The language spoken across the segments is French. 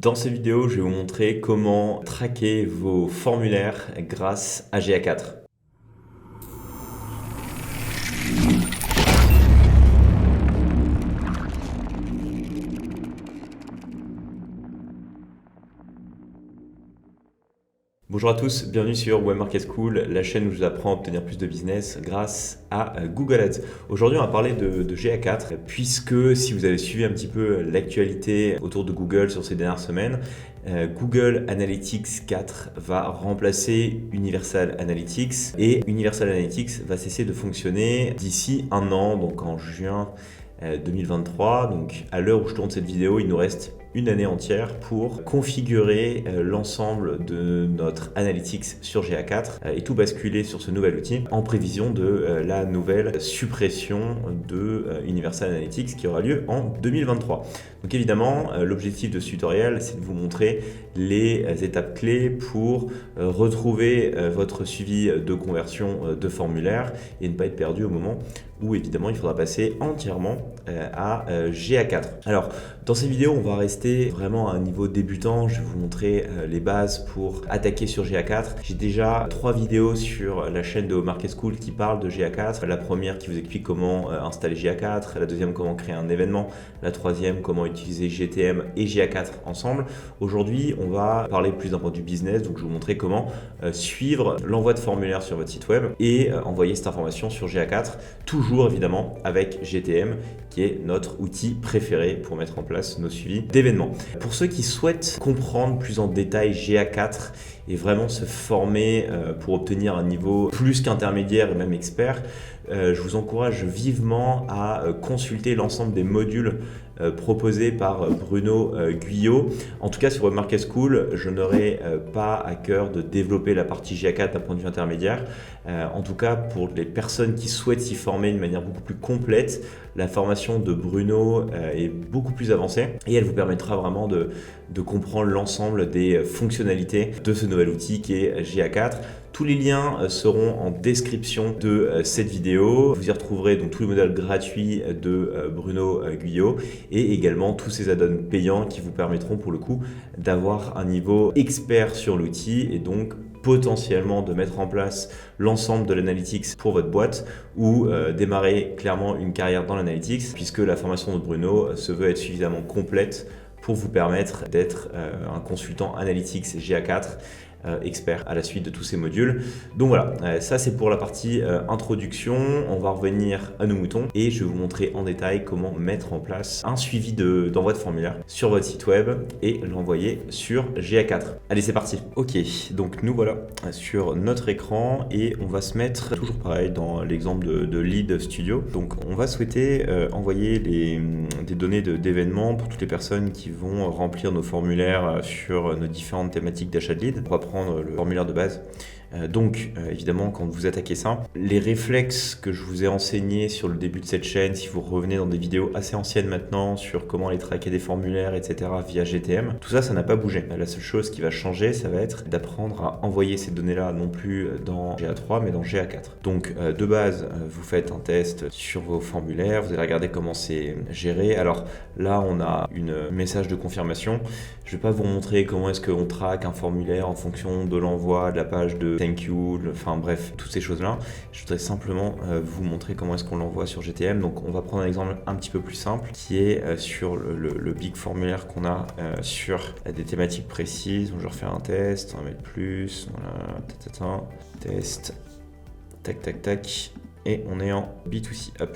Dans cette vidéo, je vais vous montrer comment traquer vos formulaires grâce à GA4. Bonjour à tous, bienvenue sur Web Market School, la chaîne où je vous apprends à obtenir plus de business grâce à Google Ads. Aujourd'hui, on va parler de GA4, puisque si vous avez suivi un petit peu l'actualité autour de Google sur ces dernières semaines, Google Analytics 4 va remplacer Universal Analytics et Universal Analytics va cesser de fonctionner d'ici un an, donc en juin 2023. Donc à l'heure où je tourne cette vidéo, il nous reste une année entière pour configurer l'ensemble de notre Analytics sur GA4 et tout basculer sur ce nouvel outil en prévision de la nouvelle suppression de Universal Analytics qui aura lieu en 2023. Donc évidemment, l'objectif de ce tutoriel, c'est de vous montrer les étapes clés pour retrouver votre suivi de conversion de formulaire et ne pas être perdu au moment où évidemment il faudra passer entièrement à GA4. Alors dans cette vidéo, on va rester vraiment à un niveau débutant. Je vais vous montrer les bases pour attaquer sur GA4. J'ai déjà 3 vidéos sur la chaîne de Market School qui parlent de GA4. La première qui vous explique comment installer GA4, la deuxième comment créer un événement, la troisième comment utiliser GTM et GA4 ensemble. Aujourd'hui, on va parler plus d'un point de vue business, donc je vais vous montrer comment suivre l'envoi de formulaire sur votre site web et envoyer cette information sur GA4, toujours évidemment avec GTM qui est notre outil préféré pour mettre en place nos suivis d'événements. Pour ceux qui souhaitent comprendre plus en détail GA4 et vraiment se former pour obtenir un niveau plus qu'intermédiaire et même expert, je vous encourage vivement à consulter l'ensemble des modules proposés par Bruno Guyot. En tout cas, sur Web Market School, je n'aurai pas à cœur de développer la partie GA4 d'un point de vue intermédiaire. En tout cas, pour les personnes qui souhaitent s'y former de manière beaucoup plus complète, la formation de Bruno est beaucoup plus avancée et elle vous permettra vraiment de comprendre l'ensemble des fonctionnalités de ce nouvel outil qui est GA4. Tous les liens seront en description de cette vidéo. Vous y retrouverez donc tous les modèles gratuits de Bruno Guyot et également tous ces add-ons payants qui vous permettront pour le coup d'avoir un niveau expert sur l'outil et donc potentiellement de mettre en place l'ensemble de l'analytics pour votre boîte ou démarrer clairement une carrière dans l'analytics puisque la formation de Bruno se veut être suffisamment complète pour vous permettre d'être un consultant analytics GA4 expert à la suite de tous ces modules. Donc voilà, ça c'est pour la partie introduction. On va revenir à nos moutons et je vais vous montrer en détail comment mettre en place un suivi d'envoi de formulaire sur votre site web et l'envoyer sur GA4. Allez, c'est parti. Ok, donc nous voilà sur notre écran et on va se mettre toujours pareil dans l'exemple de Lead Studio. Donc on va souhaiter envoyer des données d'événements pour toutes les personnes qui vont remplir nos formulaires sur nos différentes thématiques d'achat de lead. On va prendre le formulaire de base. Donc évidemment quand vous attaquez ça, les réflexes que je vous ai enseignés sur le début de cette chaîne, si vous revenez dans des vidéos assez anciennes maintenant sur comment aller traquer des formulaires, etc. via GTM, tout ça, ça n'a pas bougé. La seule chose qui va changer, ça va être d'apprendre à envoyer ces données-là non plus dans GA3 mais dans GA4. Donc de base, vous faites un test sur vos formulaires, vous allez regarder comment c'est géré. Alors là, on a un message de confirmation. Je ne vais pas vous montrer comment est-ce qu'on traque un formulaire en fonction de l'envoi, de la page de thank you, enfin bref, toutes ces choses-là. Je voudrais simplement vous montrer comment est-ce qu'on l'envoie sur GTM. Donc on va prendre un exemple un petit peu plus simple qui est sur le big formulaire qu'on a sur des thématiques précises. Donc je vais refaire un test, on va mettre plus, voilà, test, tac, tac, tac, et on est en B2C, hop.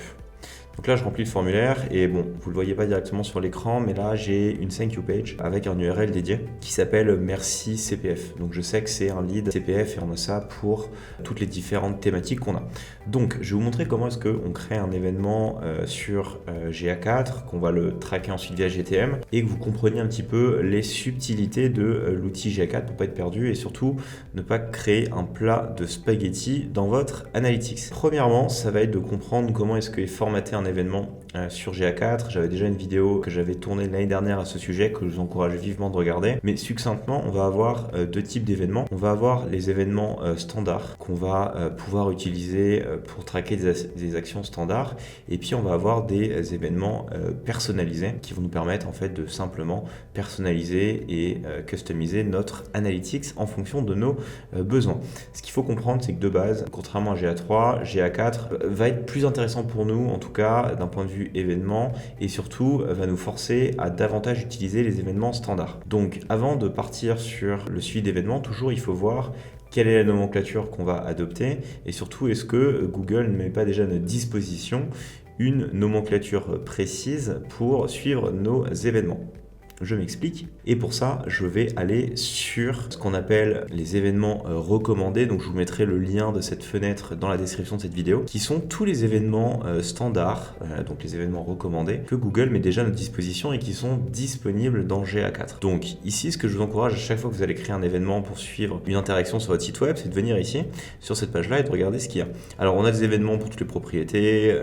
Donc là, je remplis le formulaire et bon, vous le voyez pas directement sur l'écran, mais là, j'ai une thank you page avec un URL dédié qui s'appelle Merci CPF. Donc je sais que c'est un lead CPF et on a ça pour toutes les différentes thématiques qu'on a. Donc je vais vous montrer comment est-ce qu'on crée un événement sur GA4, qu'on va le traquer ensuite via GTM et que vous compreniez un petit peu les subtilités de l'outil GA4 pour pas être perdu et surtout ne pas créer un plat de spaghetti dans votre analytics. Premièrement, ça va être de comprendre comment est-ce qu'est formaté un un événement sur GA4. J'avais déjà une vidéo que j'avais tournée l'année dernière à ce sujet, que je vous encourage vivement de regarder. Mais succinctement, on va avoir deux types d'événements. On va avoir les événements standards qu'on va pouvoir utiliser pour traquer des actions standards. Et puis, on va avoir des événements personnalisés qui vont nous permettre en fait de simplement personnaliser et customiser notre analytics en fonction de nos besoins. Ce qu'il faut comprendre, c'est que de base, contrairement à GA3, GA4 va être plus intéressant pour nous, en tout cas d'un point de vue événement, et surtout va nous forcer à davantage utiliser les événements standards. Donc avant de partir sur le suivi d'événements, toujours il faut voir quelle est la nomenclature qu'on va adopter, et surtout est-ce que Google ne met pas déjà à notre disposition une nomenclature précise pour suivre nos événements. Je m'explique. Et pour ça, je vais aller sur ce qu'on appelle les événements recommandés. Donc, je vous mettrai le lien de cette fenêtre dans la description de cette vidéo, qui sont tous les événements standards, donc les événements recommandés, que Google met déjà à notre disposition et qui sont disponibles dans GA4. Donc, ici, ce que je vous encourage à chaque fois que vous allez créer un événement pour suivre une interaction sur votre site web, c'est de venir ici, sur cette page-là, et de regarder ce qu'il y a. Alors, on a des événements pour toutes les propriétés,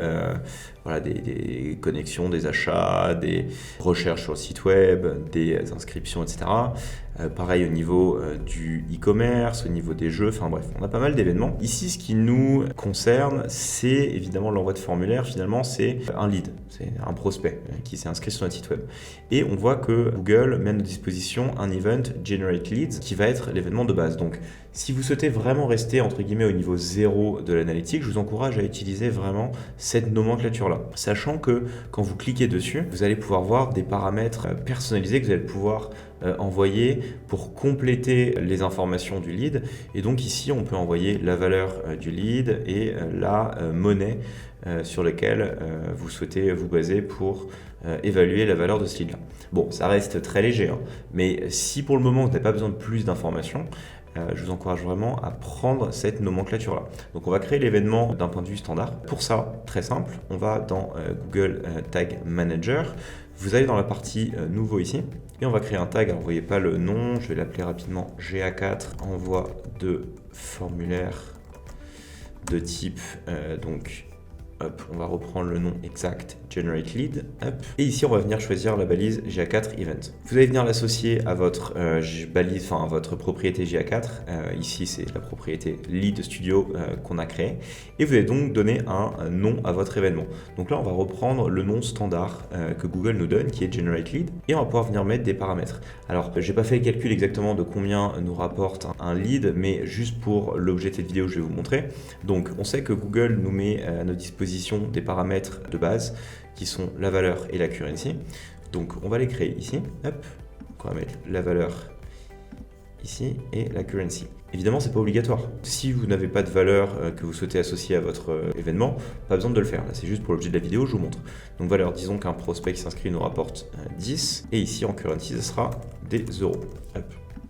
voilà, des connexions, des achats, des recherches sur le site web, des inscriptions, etc. Pareil au niveau du e-commerce, au niveau des jeux, enfin bref, on a pas mal d'événements. Ici, ce qui nous concerne, c'est évidemment l'envoi de formulaire. Finalement, c'est un lead, c'est un prospect qui s'est inscrit sur notre site web. Et on voit que Google met à notre disposition un event Generate Leads qui va être l'événement de base. Donc, si vous souhaitez vraiment rester entre guillemets au niveau 0 de l'analytique, je vous encourage à utiliser vraiment cette nomenclature-là. Sachant que quand vous cliquez dessus, vous allez pouvoir voir des paramètres personnalisés que vous allez pouvoir envoyer pour compléter les informations du lead. Et donc ici, on peut envoyer la valeur du lead et la monnaie sur laquelle vous souhaitez vous baser pour évaluer la valeur de ce lead-là. Bon, ça reste très léger, hein, mais si pour le moment, vous n'avez pas besoin de plus d'informations, je vous encourage vraiment à prendre cette nomenclature-là. Donc on va créer l'événement d'un point de vue standard. Pour ça, très simple, on va dans Google Tag Manager. Vous allez dans la partie nouveau ici et on va créer un tag. Alors vous ne voyez pas le nom, je vais l'appeler rapidement GA4 envoi de formulaire de type donc hop, on va reprendre le nom exact, Generate Lead, hop. Et ici, on va venir choisir la balise GA4 Event. Vous allez venir l'associer à votre balise, enfin à votre propriété GA4. Ici, c'est la propriété Lead Studio qu'on a créée. Et vous allez donc donner un nom à votre événement. Donc là, on va reprendre le nom standard que Google nous donne, qui est Generate Lead. Et on va pouvoir venir mettre des paramètres. Alors, je n'ai pas fait le calcul exactement de combien nous rapporte un lead, mais juste pour l'objet de cette vidéo, je vais vous montrer. Donc, on sait que Google nous met à notre disposition des paramètres de base qui sont la valeur et la currency. Donc on va les créer ici. Hop. On va mettre la valeur ici et la currency. Évidemment, c'est pas obligatoire. Si vous n'avez pas de valeur que vous souhaitez associer à votre événement, pas besoin de le faire. Là, c'est juste pour l'objet de la vidéo, je vous montre. Donc valeur, disons qu'un prospect qui s'inscrit nous rapporte 10 et ici en currency, ce sera des euros. Hop.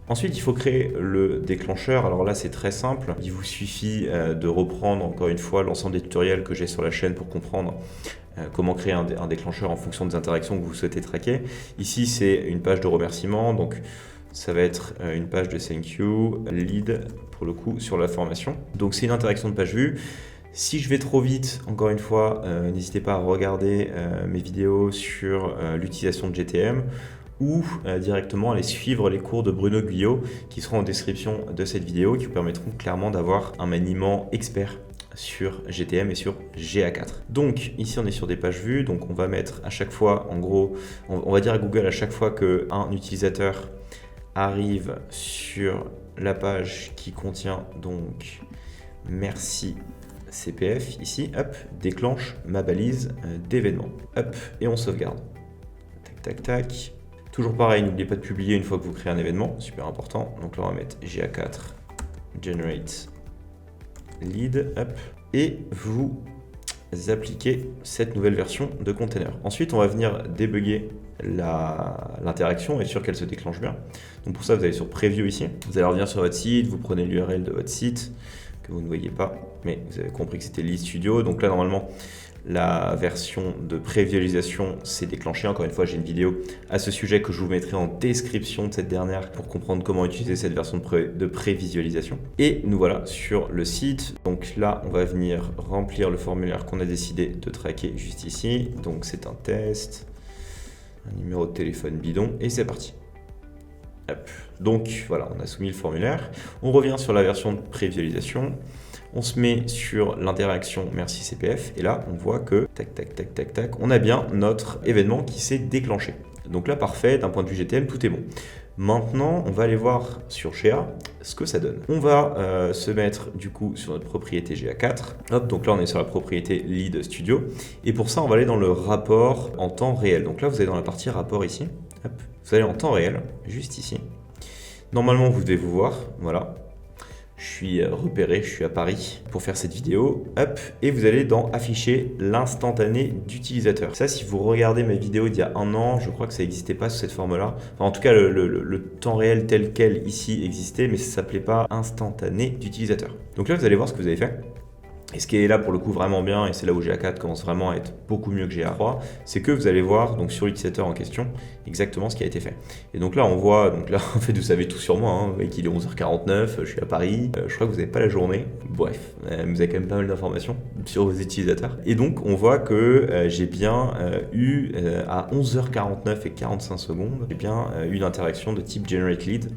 Ensuite, il faut créer le déclencheur. Alors là, c'est très simple. Il vous suffit de reprendre encore une fois l'ensemble des tutoriels que j'ai sur la chaîne pour comprendre comment créer un déclencheur en fonction des interactions que vous souhaitez traquer. Ici, c'est une page de remerciement. Donc, ça va être une page de thank you, lead pour le coup sur la formation. Donc, c'est une interaction de page vue. Si je vais trop vite, encore une fois, n'hésitez pas à regarder mes vidéos sur l'utilisation de GTM ou directement aller suivre les cours de Bruno Guyot qui seront en description de cette vidéo, qui vous permettront clairement d'avoir un maniement expert sur GTM et sur GA4. Donc ici on est sur des pages vues, donc on va mettre à chaque fois, en gros, on va dire à Google à chaque fois qu'un utilisateur arrive sur la page qui contient donc merci CPF, ici, hop, déclenche ma balise d'événement, hop, et on sauvegarde. Tac, tac, tac. Toujours pareil, n'oubliez pas de publier une fois que vous créez un événement, super important. Donc là, on va mettre GA4 Generate Lead, hop, et vous appliquez cette nouvelle version de container. Ensuite, on va venir débugger l'interaction et être sûr qu'elle se déclenche bien. Donc pour ça, vous allez sur Preview ici. Vous allez revenir sur votre site, vous prenez l'URL de votre site que vous ne voyez pas, mais vous avez compris que c'était Lead Studio. Donc là, normalement, la version de prévisualisation s'est déclenchée. Encore une fois, j'ai une vidéo à ce sujet que je vous mettrai en description de cette dernière pour comprendre comment utiliser cette version de prévisualisation. Et nous voilà sur le site. Donc là, on va venir remplir le formulaire qu'on a décidé de traquer juste ici. Donc c'est un test, un numéro de téléphone bidon et c'est parti. Hop. Donc voilà, on a soumis le formulaire. On revient sur la version de prévisualisation. On se met sur l'interaction merci CPF et là on voit que tac tac tac tac tac, on a bien notre événement qui s'est déclenché. Donc là parfait, d'un point de vue GTM tout est bon. Maintenant on va aller voir sur GA ce que ça donne. On va se mettre du coup sur notre propriété GA4. Hop, donc là on est sur la propriété Lead Studio et pour ça on va aller dans le rapport en temps réel. Donc là vous allez dans la partie rapport ici. Hop, vous allez en temps réel, juste ici. Normalement vous devez vous voir, voilà. Je suis repéré, je suis à Paris pour faire cette vidéo. Hop, et vous allez dans afficher l'instantané d'utilisateur. Ça, si vous regardez mes vidéos d'il y a un an, je crois que ça n'existait pas sous cette forme-là. Enfin, en tout cas, le temps réel tel quel ici existait, mais ça ne s'appelait pas instantané d'utilisateur. Donc là, vous allez voir ce que vous avez fait. Et ce qui est là pour le coup vraiment bien, et c'est là où GA4 commence vraiment à être beaucoup mieux que GA3, c'est que vous allez voir donc sur l'utilisateur en question exactement ce qui a été fait. Et donc là on voit, donc là en fait vous savez tout sur moi, hein, vous voyez qu'il est 11h49, je suis à Paris, je crois que vous n'avez pas la journée, bref, vous avez quand même pas mal d'informations sur vos utilisateurs. Et donc on voit que j'ai bien eu à 11h49 et 45 secondes, j'ai bien eu une interaction de type Generate Lead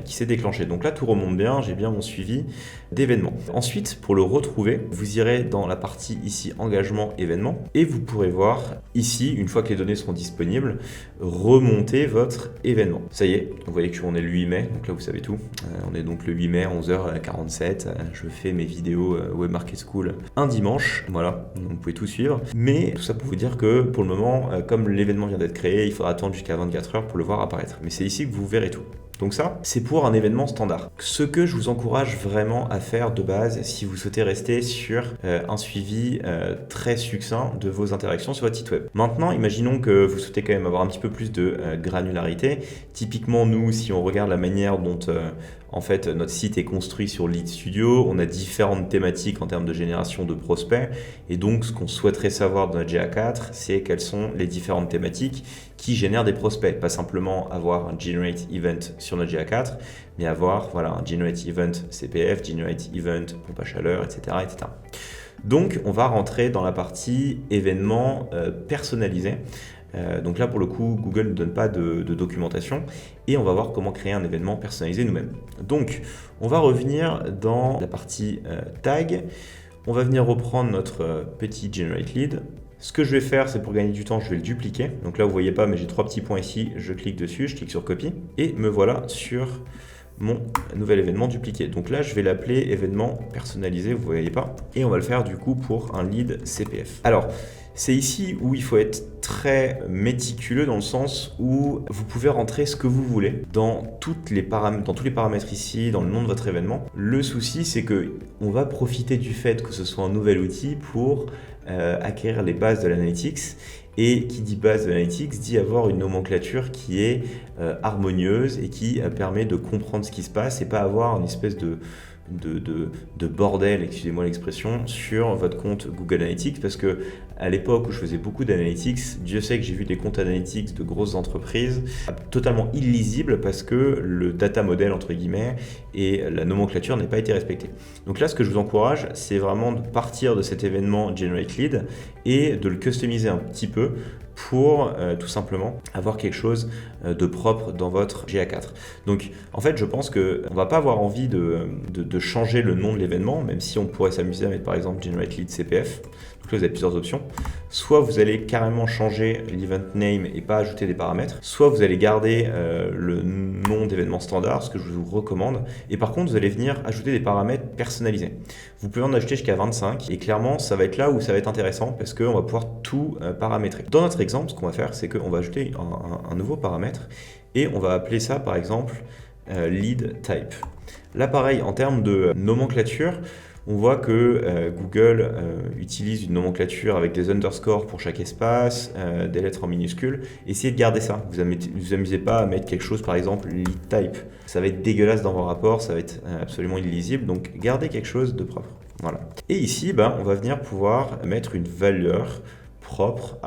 qui s'est déclenché. Donc là, tout remonte bien, j'ai bien mon suivi d'événements. Ensuite, pour le retrouver, vous irez dans la partie ici, engagement événement, et vous pourrez voir ici, une fois que les données seront disponibles, remonter votre événement. Ça y est, vous voyez qu'on est le 8 mai, donc là vous savez tout. On est donc le 8 mai, 11h47, je fais mes vidéos Web Market School un dimanche, voilà, donc vous pouvez tout suivre. Mais tout ça pour vous dire que pour le moment, comme l'événement vient d'être créé, il faudra attendre jusqu'à 24 heures pour le voir apparaître. Mais c'est ici que vous verrez tout. Donc ça, c'est pour un événement standard. Ce que je vous encourage vraiment à faire de base si vous souhaitez rester sur un suivi très succinct de vos interactions sur votre site web. Maintenant, imaginons que vous souhaitez quand même avoir un petit peu plus de granularité. Typiquement, nous, si on regarde la manière dont en fait, notre site est construit sur Lead Studio, on a différentes thématiques en termes de génération de prospects et donc ce qu'on souhaiterait savoir dans notre GA4, c'est quelles sont les différentes thématiques qui génèrent des prospects. Pas simplement avoir un Generate Event sur notre GA4, mais avoir voilà, un Generate Event CPF, Generate Event pompe à chaleur, etc., etc. Donc, on va rentrer dans la partie événements personnalisés. Donc là, pour le coup, Google ne donne pas de documentation et on va voir comment créer un événement personnalisé nous-mêmes. Donc, on va revenir dans la partie tag. On va venir reprendre notre petit Generate Lead. Ce que je vais faire, c'est pour gagner du temps, je vais le dupliquer. Donc là, vous ne voyez pas, mais j'ai 3 petits points ici. Je clique dessus, je clique sur Copy et me voilà sur mon nouvel événement dupliqué. Donc là, je vais l'appeler événement personnalisé, vous ne voyez pas. Et on va le faire du coup pour un lead CPF. Alors, c'est ici où il faut être très méticuleux dans le sens où vous pouvez rentrer ce que vous voulez dans tous les paramètres ici, dans le nom de votre événement. Le souci, c'est que on va profiter du fait que ce soit un nouvel outil pour acquérir les bases de l'analytics. Et qui dit base de l'analytics dit avoir une nomenclature qui est harmonieuse et qui permet de comprendre ce qui se passe et pas avoir une espèce de bordel, excusez-moi l'expression, sur votre compte Google Analytics parce que à l'époque où je faisais beaucoup d'analytics, Dieu sait que j'ai vu des comptes analytics de grosses entreprises totalement illisibles parce que le data model entre guillemets et la nomenclature n'a pas été respectée. Donc là, ce que je vous encourage, c'est vraiment de partir de cet événement Generate Lead et de le customiser un petit peu pour tout simplement avoir quelque chose de propre dans votre GA4. Donc en fait, je pense qu'on ne va pas avoir envie de changer le nom de l'événement, même si on pourrait s'amuser à mettre par exemple Generate Lead CPF. Donc là, vous avez plusieurs options. Soit vous allez carrément changer l'event name et pas ajouter des paramètres, soit vous allez garder le nom d'événement standard, ce que je vous recommande, et par contre, vous allez venir ajouter des paramètres personnalisés. Vous pouvez en ajouter jusqu'à 25, et clairement, ça va être là où ça va être intéressant, parce qu'on va pouvoir tout paramétrer. Dans notre exemple, ce qu'on va faire, c'est qu'on va ajouter un nouveau paramètre, et on va appeler ça, par exemple, lead type. Là, pareil, en termes de nomenclature, on voit que Google utilise une nomenclature avec des underscores pour chaque espace, des lettres en minuscules. Essayez de garder ça. Vous amusez pas à mettre quelque chose, par exemple, lead type. Ça va être dégueulasse dans vos rapports, ça va être absolument illisible. Donc, gardez quelque chose de propre. Voilà. Et ici, on va venir pouvoir mettre une valeur propre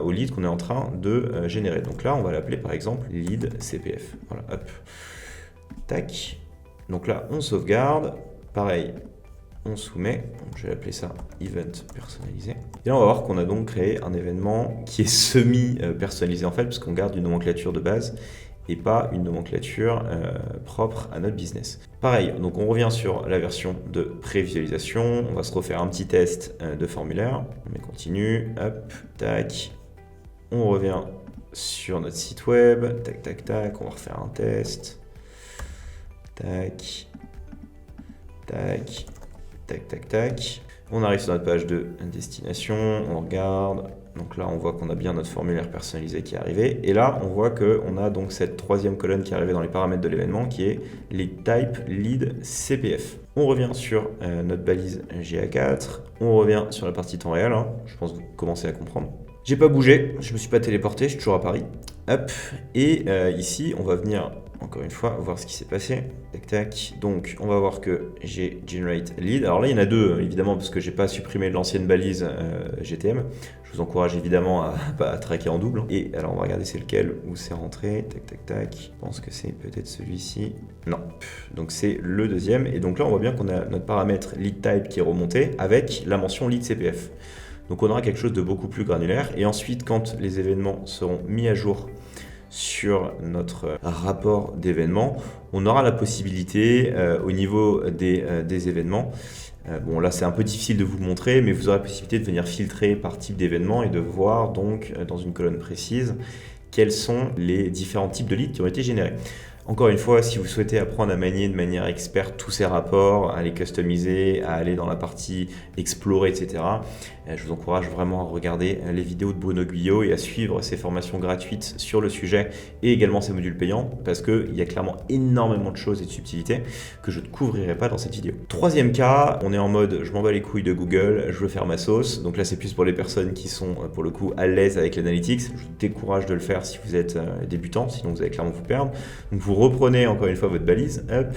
au lead qu'on est en train de générer. Donc là, on va l'appeler par exemple lead CPF. Voilà, hop. Tac. Donc là, on sauvegarde. Pareil, on soumet. Donc je vais appeler ça event personnalisé. Et là, on va voir qu'on a donc créé un événement qui est semi-personnalisé en fait, parce qu'on garde une nomenclature de base et pas une nomenclature propre à notre business. Pareil, donc on revient sur la version de prévisualisation, on va se refaire un petit test de formulaire, on met continue, hop, tac, on revient sur notre site web, tac, tac, tac, on va refaire un test, tac, tac, tac, tac, tac. On arrive sur notre page de destination, on regarde, donc là on voit qu'on a bien notre formulaire personnalisé qui est arrivé, et là on voit qu'on a donc cette troisième colonne qui est arrivée dans les paramètres de l'événement qui est lead type lead CPF. On revient sur notre balise GA4, on revient sur la partie temps réel, je pense que vous commencez à comprendre. J'ai pas bougé, je me suis pas téléporté, je suis toujours à Paris. Hop, et ici on va venir encore une fois voir ce qui s'est passé. Tac tac. Donc on va voir que j'ai generate lead. Alors là il y en a deux évidemment parce que j'ai pas supprimé l'ancienne balise GTM. Je vous encourage évidemment à traquer en double. Et alors on va regarder c'est lequel où c'est rentré. Tac tac tac. Je pense que c'est peut-être celui-ci. Non. Donc c'est le deuxième. Et donc là on voit bien qu'on a notre paramètre lead type qui est remonté avec la mention lead CPF. Donc on aura quelque chose de beaucoup plus granulaire. Et ensuite quand les événements seront mis à jour sur notre rapport d'événements, on aura la possibilité au niveau des événements, bon là c'est un peu difficile de vous le montrer, mais vous aurez la possibilité de venir filtrer par type d'événement et de voir donc dans une colonne précise quels sont les différents types de leads qui ont été générés. Encore une fois, si vous souhaitez apprendre à manier de manière experte tous ces rapports, à les customiser, à aller dans la partie explorer, etc., je vous encourage vraiment à regarder les vidéos de Bruno Guyot et à suivre ses formations gratuites sur le sujet et également ses modules payants parce qu'il y a clairement énormément de choses et de subtilités que je ne couvrirai pas dans cette vidéo. Troisième cas, on est en mode je m'en bats les couilles de Google, je veux faire ma sauce. Donc là, c'est plus pour les personnes qui sont pour le coup à l'aise avec l'analytics. Je vous décourage de le faire si vous êtes débutant, sinon vous allez clairement vous perdre. Donc vous reprenez encore une fois votre balise, hop,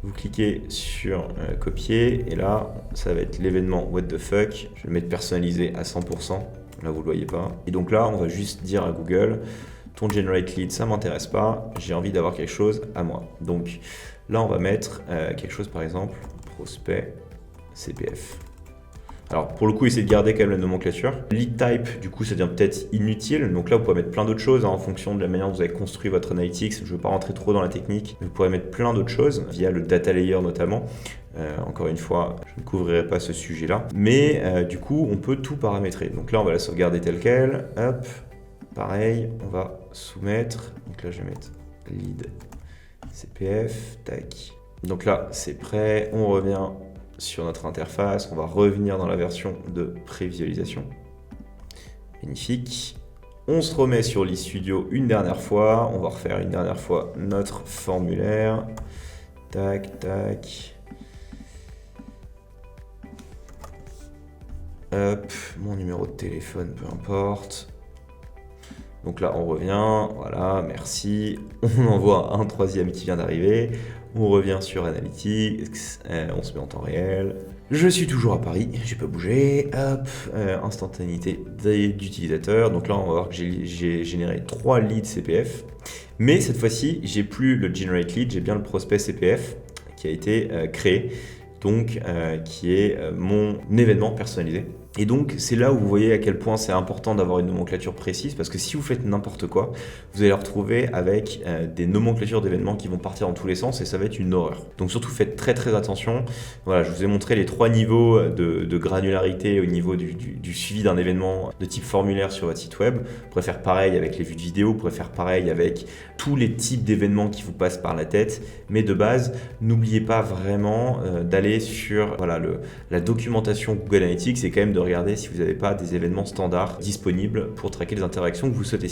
vous cliquez sur copier et là ça va être l'événement what the fuck, je vais le mettre personnalisé à 100%, là vous le voyez pas, et donc là on va juste dire à Google ton generate lead ça m'intéresse pas, j'ai envie d'avoir quelque chose à moi. Donc là on va mettre quelque chose par exemple prospect CPF. Alors pour le coup, essayez de garder quand même la nomenclature. Lead type, du coup, ça devient peut-être inutile. Donc là, vous pouvez mettre plein d'autres choses en fonction de la manière dont vous avez construit votre analytics. Je ne veux pas rentrer trop dans la technique. Vous pourrez mettre plein d'autres choses via le data layer notamment. Encore une fois, je ne couvrirai pas ce sujet-là. Mais du coup, on peut tout paramétrer. Donc là, on va la sauvegarder telle quelle. Hop, pareil, on va soumettre. Donc là, je vais mettre lead CPF. Tac. Donc là, c'est prêt. On revient sur notre interface, on va revenir dans la version de prévisualisation. Magnifique. On se remet sur l'eStudio une dernière fois. On va refaire une dernière fois notre formulaire. Tac, tac. Hop, mon numéro de téléphone, peu importe. Donc là, on revient. Voilà, merci. On envoie un troisième qui vient d'arriver. On revient sur Analytics, on se met en temps réel. Je suis toujours à Paris, j'ai pas bougé. Hop, instantanéité d'utilisateur. Donc là, on va voir que j'ai généré 3 leads CPF. Mais cette fois-ci, j'ai plus le generate lead, j'ai bien le prospect CPF qui a été créé. Donc, qui est mon événement personnalisé. Et donc, c'est là où vous voyez à quel point c'est important d'avoir une nomenclature précise, parce que si vous faites n'importe quoi, vous allez retrouver avec des nomenclatures d'événements qui vont partir dans tous les sens, et ça va être une horreur. Donc surtout, faites très très attention. Voilà, je vous ai montré les 3 niveaux de granularité au niveau du suivi d'un événement de type formulaire sur votre site web. Vous pourrez faire pareil avec les vues de vidéo, vous pourrez faire pareil avec tous les types d'événements qui vous passent par la tête. Mais de base, n'oubliez pas vraiment d'aller sur la documentation Google Analytics et quand même de regarder si vous n'avez pas des événements standards disponibles pour traquer les interactions que vous souhaitez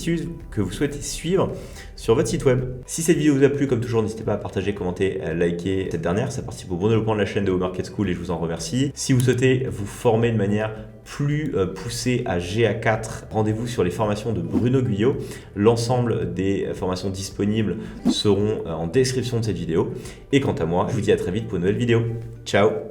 suivre sur votre site web. Si cette vidéo vous a plu, comme toujours, n'hésitez pas à partager, commenter, liker cette dernière. Ça participe au bon développement de la chaîne de Webmarket School et je vous en remercie. Si vous souhaitez vous former de manière plus poussée à GA4, rendez-vous sur les formations de Bruno Guyot. L'ensemble des formations disponibles seront en description de cette vidéo. Et quant à moi, je vous dis à très vite pour une nouvelle vidéo. Ciao!